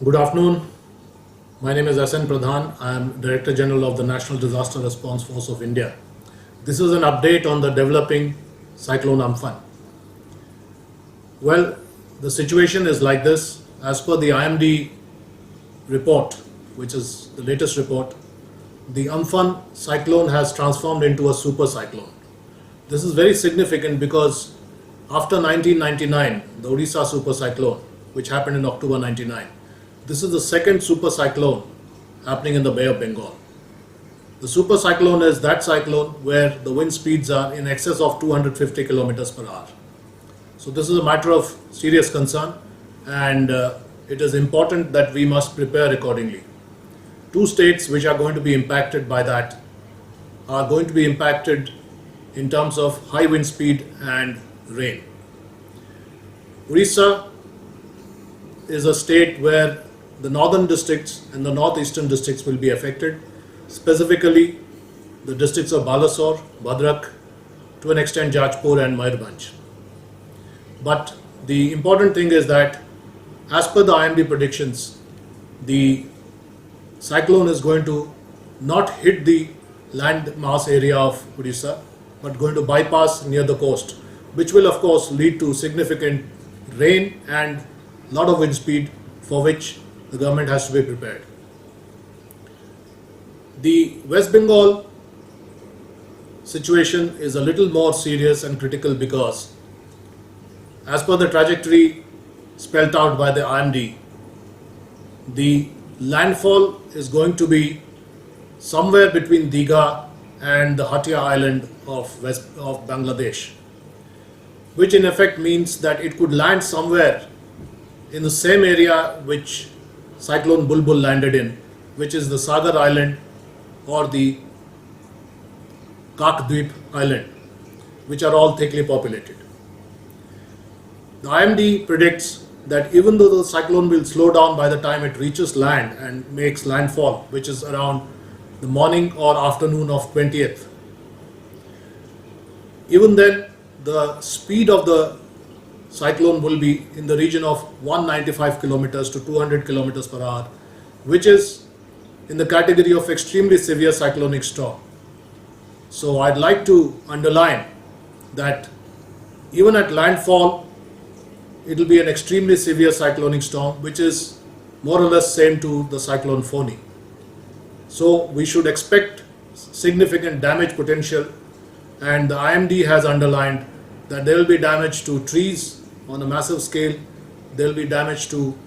Good afternoon. My name is SN Pradhan. I am Director General of the National Disaster Response Force of India. This is an update on the developing Cyclone Amphan. Well, the situation is like this. As per the IMD report, which is the latest report, the Amphan cyclone has transformed into a super cyclone. This is very significant because after 1999, the Odisha super cyclone, which happened in October 99, this is the second super cyclone happening in the Bay of Bengal. The super cyclone is that cyclone where the wind speeds are in excess of 250 kilometers per hour. So this is a matter of serious concern, and it is important that we must prepare accordingly. Two states which are going to be impacted by that are going to be impacted in terms of high wind speed and rain. Odisha is a state where the northern districts and the northeastern districts will be affected, specifically the districts of Balasore, Bhadrak, to an extent Jajpur and Mayurbhanj. But the important thing is that as per the IMD predictions, the cyclone is going to not hit the land mass area of Odisha, but going to bypass near the coast, which will of course lead to significant rain and lot of wind speed, for which the government has to be prepared. The West Bengal situation is a little more serious and critical because, as per the trajectory spelled out by the IMD, the landfall is going to be somewhere between Digha and the Hatia island of Bangladesh, which in effect means that it could land somewhere in the same area which Cyclone Bulbul landed in, which is the Sagar Island or the Kakdweep Island, which are all thickly populated. The IMD predicts that even though the cyclone will slow down by the time it reaches land and makes landfall, which is around the morning or afternoon of 20th, even then the speed of the cyclone will be in the region of 195 kilometers to 200 kilometers per hour, which is in the category of extremely severe cyclonic storm. So I'd like to underline that even at landfall, it will be an extremely severe cyclonic storm, which is more or less same to the cyclone Phony. So we should expect significant damage potential, and the IMD has underlined that there will be damage to trees on a massive scale, there will be damage to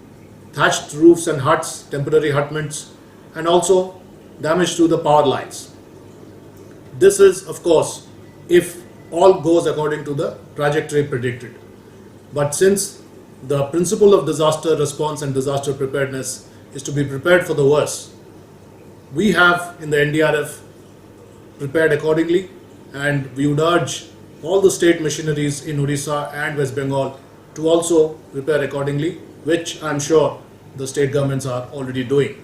thatched roofs and huts, temporary hutments, and also damage to the power lines. This is, of course, if all goes according to the trajectory predicted. But since the principle of disaster response and disaster preparedness is to be prepared for the worst, we have in the NDRF prepared accordingly, and we would urge all the state machineries in Odisha and West Bengal to also prepare accordingly, which I'm sure the state governments are already doing.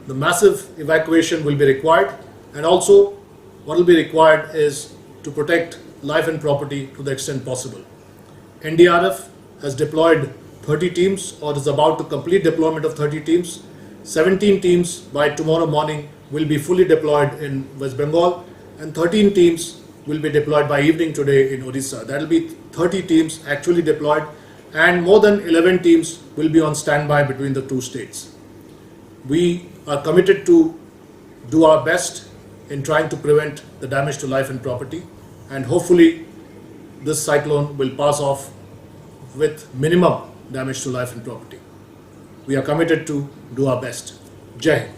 The massive evacuation will be required, and also what will be required is to protect life and property to the extent possible. NDRF has deployed 30 teams, or is about to complete deployment of 30 teams. 17 teams by tomorrow morning will be fully deployed in West Bengal, and 13 teams will be deployed by evening today in Odisha. That will be 30 teams actually deployed, and more than 11 teams will be on standby between the two states. We are committed to do our best in trying to prevent the damage to life and property, and hopefully this cyclone will pass off with minimum damage to life and property. We are committed to do our best. Jai Hind.